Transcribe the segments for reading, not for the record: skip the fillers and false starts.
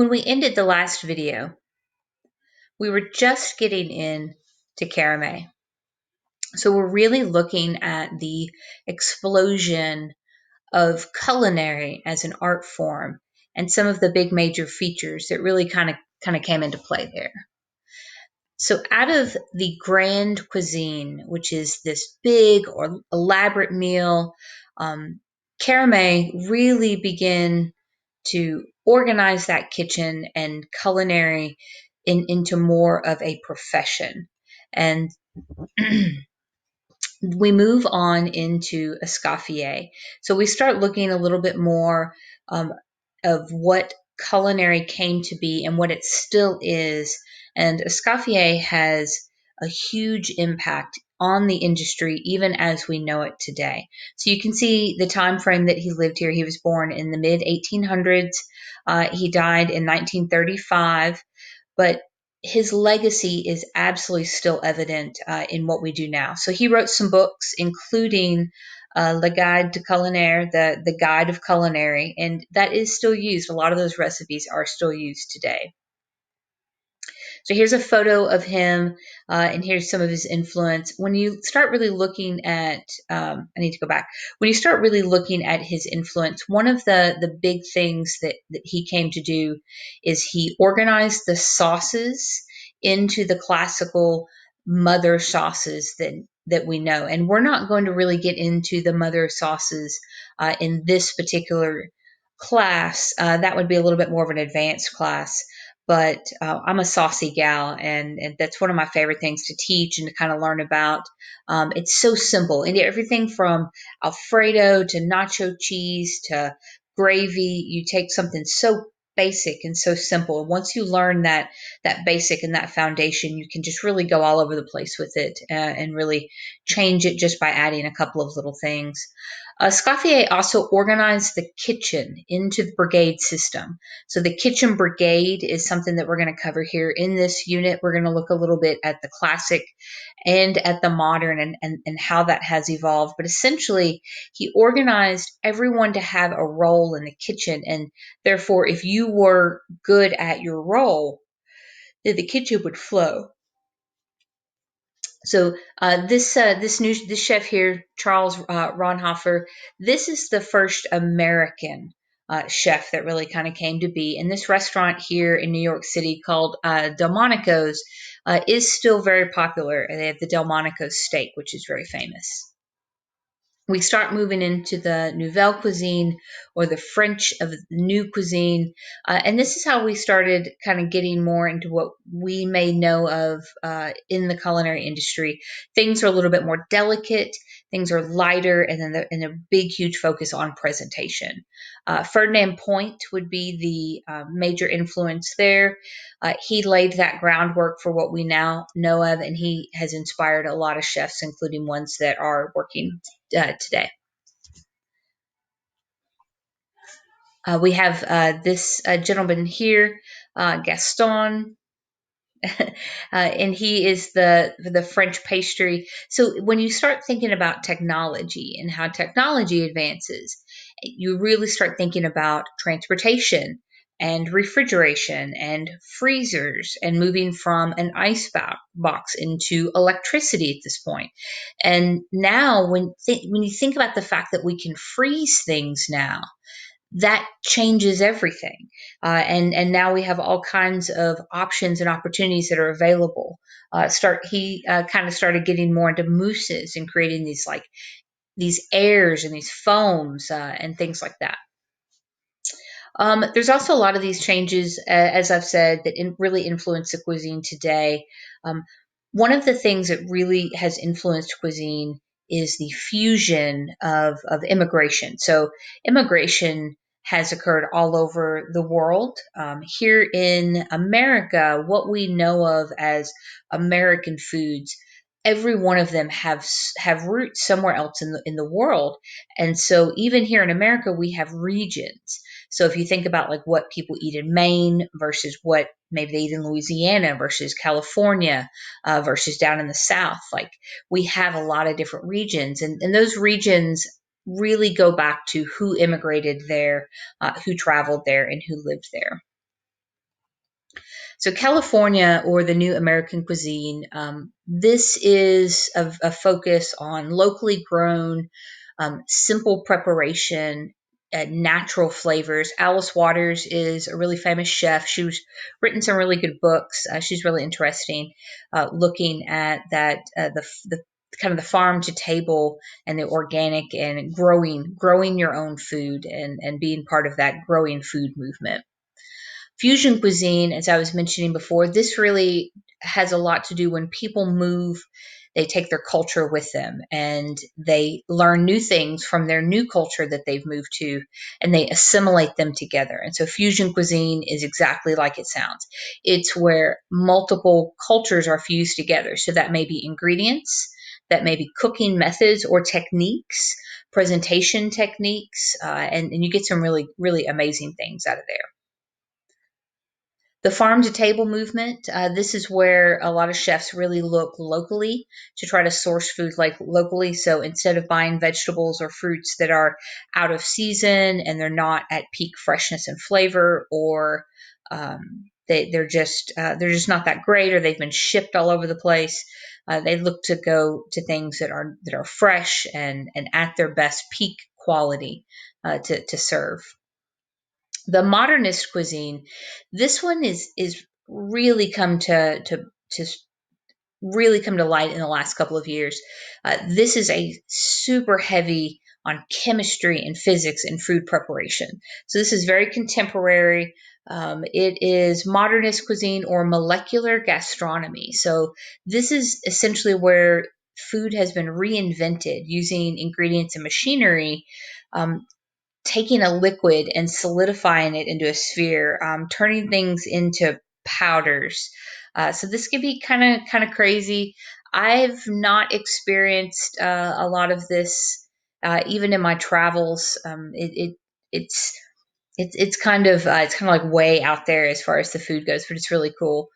When we ended the last video, we were just getting in to Caramay. So we're really looking at the explosion of culinary as an art form and some of the big major features that really kind of came into play there. So out of the grand cuisine, which is this big or elaborate meal, Caramay really began to organize that kitchen and culinary into more of a profession. And we move on into Escoffier. So we start looking a little bit more of what culinary came to be and what it still is. And Escoffier has a huge impact on the industry, even as we know it today. So you can see the time frame that he lived here. He was born in the mid 1800s. He died in 1935, but his legacy is absolutely still evident in what we do now. So he wrote some books, including Le Guide de Culinaire, the Guide of Culinary, and that is still used. A lot of those recipes are still used today. So here's a photo of him, and here's some of his influence. When you start really looking at, I need to go back. When you start really looking at his influence, one of the big things that he came to do is he organized the sauces into the classical mother sauces that we know. And we're not going to really get into the mother sauces in this particular class. That would be a little bit more of an advanced class. But I'm a saucy gal, and that's one of my favorite things to teach and to kind of learn about. It's so simple, and everything from Alfredo to nacho cheese to gravy. You take something so basic and so simple, and once you learn that basic and that foundation, you can just really go all over the place with it and really change it just by adding a couple of little things. Scoffier also organized the kitchen into the brigade system. So the kitchen brigade is something that we're going to cover here in this unit. We're going to look a little bit at the classic and at the modern and how that has evolved. But essentially, he organized everyone to have a role in the kitchen. And therefore, if you were good at your role, then the kitchen would flow. So this chef here, Charles Ronhofer, this is the first American chef that really kind of came to be. And this restaurant here in New York City called Delmonico's is still very popular. And they have the Delmonico's steak, which is very famous. We start moving into the Nouvelle Cuisine, or the French of the new cuisine. And this is how we started kind of getting more into what we may know of in the culinary industry. Things are a little bit more delicate, things are lighter, and then a big, huge focus on presentation. Ferdinand Point would be the major influence there. He laid that groundwork for what we now know of, and he has inspired a lot of chefs, including ones that are working today. We have this gentleman here, Gaston, and he is the French pastry. So when you start thinking about technology and how technology advances, you really start thinking about transportation and refrigeration and freezers and moving from an ice box into electricity at this point. And now when you think about the fact that we can freeze things now, that changes everything. And now we have all kinds of options and opportunities that are available. He kind of started getting more into mousses and creating these airs and these foams and things like that. There's also a lot of these changes, as I've said, that really influence the cuisine today. One of the things that really has influenced cuisine is the fusion of immigration. So immigration has occurred all over the world. Here in America, what we know of as American foods, every one of them have roots somewhere else in the world. And so even here in America, we have regions. So if you think about like what people eat in Maine versus what maybe they eat in Louisiana versus California versus down in the South, like we have a lot of different regions, and those regions really go back to who immigrated there, who traveled there, and who lived there. So California, or the New American Cuisine, this is a focus on locally grown, simple preparation, natural flavors. Alice Waters is a really famous chef. She's written some really good books. She's really interesting, looking at that, the kind of the farm to table and the organic and growing your own food, and being part of that growing food movement. Fusion cuisine, as I was mentioning before, this really has a lot to do when people move. They take their culture with them and they learn new things from their new culture that they've moved to, and they assimilate them together. And so fusion cuisine is exactly like it sounds. It's where multiple cultures are fused together. So that may be ingredients, that may be cooking methods or techniques, presentation techniques, and you get some really, really amazing things out of there. The farm to table movement, this is where a lot of chefs really look locally to try to source food like locally. So instead of buying vegetables or fruits that are out of season and they're not at peak freshness and flavor, or they're just not that great, or they've been shipped all over the place, they look to go to things that are fresh and at their best peak quality, to serve. The modernist cuisine, this one is really come to really come to light in the last couple of years. This is a super heavy on chemistry and physics and food preparation. So this is very contemporary. It is modernist cuisine or molecular gastronomy. So this is essentially where food has been reinvented using ingredients and machinery, taking a liquid and solidifying it into a sphere, turning things into powders. So this could be kind of crazy. I've not experienced a lot of this, even in my travels. It's it's kind of like way out there as far as the food goes, but it's really cool.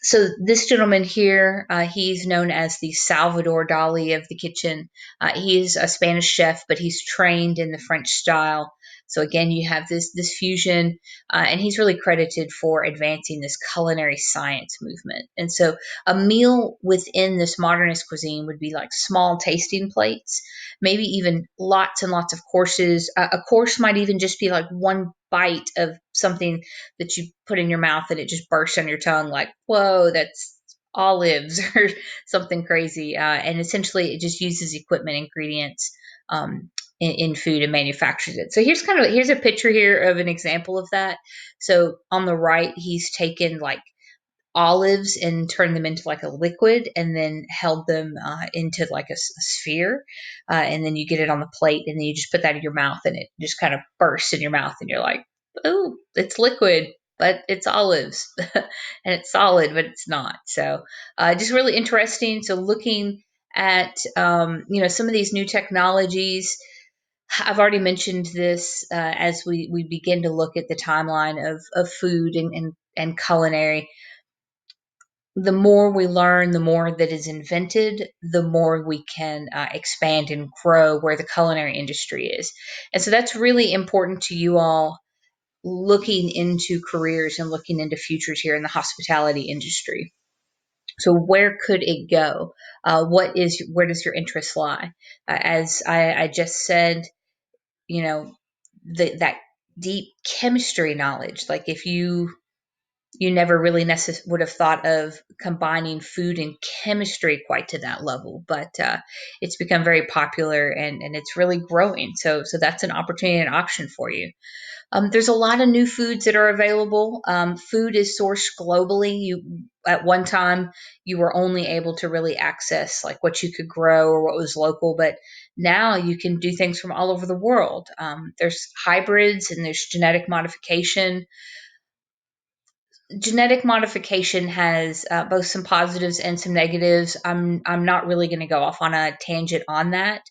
So this gentleman here, he's known as the Salvador Dali of the kitchen. He's a Spanish chef, but he's trained in the French style. So again, you have this fusion, and he's really credited for advancing this culinary science movement. And so a meal within this modernist cuisine would be like small tasting plates, maybe even lots and lots of courses. A course might even just be like one bite of something that you put in your mouth and it just bursts on your tongue, like, whoa, that's olives or something crazy. And essentially, it just uses equipment, ingredients, in food and manufactures it. So here's a picture here of an example of that. So on the right, he's taken like olives and turned them into like a liquid, and then held them into like a sphere, and then you get it on the plate, and then you just put that in your mouth and it just kind of bursts in your mouth, and you're like, oh, it's liquid, but it's olives. And it's solid, but it's not. So just really interesting. So looking at, some of these new technologies. I've already mentioned this, as we begin to look at the timeline of food and culinary. The more we learn, the more that is invented, the more we can expand and grow where the culinary industry is. And so that's really important to you all looking into careers and looking into futures here in the hospitality industry. So where could it go? Where does your interest lie? As I just said, you know, that deep chemistry knowledge. Like if you never really would have thought of combining food and chemistry quite to that level, but it's become very popular, and it's really growing. So that's an opportunity and option for you. There's a lot of new foods that are available. Food is sourced globally. You At one time you were only able to really access like what you could grow or what was local, but now you can do things from all over the world. There's hybrids and there's genetic modification has both some positives and some negatives. I'm not really going to go off on a tangent on that.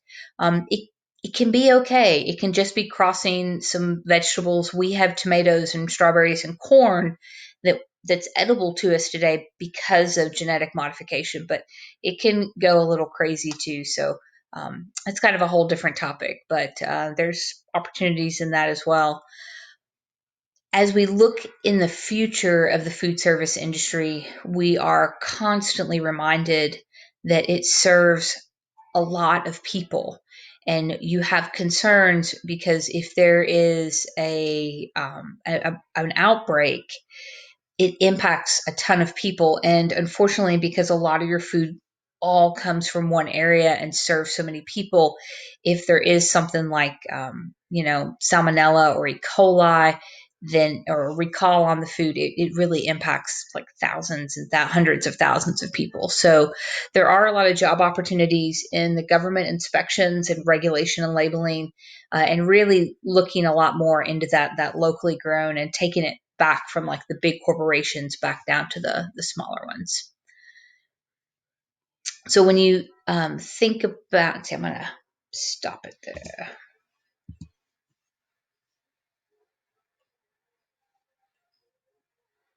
It can be okay. It can just be crossing some vegetables. We have tomatoes and strawberries and corn that's edible to us today because of genetic modification, but it can go a little crazy too. So it's kind of a whole different topic, but there's opportunities in that as well. as we look in the future of the food service industry, we are constantly reminded that it serves a lot of people. And you have concerns because if there is an outbreak, it impacts a ton of people. And unfortunately, because a lot of your food all comes from one area and serves so many people, if there is something like, salmonella or E. coli, then or a recall on the food, it really impacts like thousands and hundreds of thousands of people. So there are a lot of job opportunities in the government inspections and regulation and labeling, and really looking a lot more into that locally grown and taking it back from like the big corporations back down to the smaller ones. So when you think about, see, I'm going to stop it there.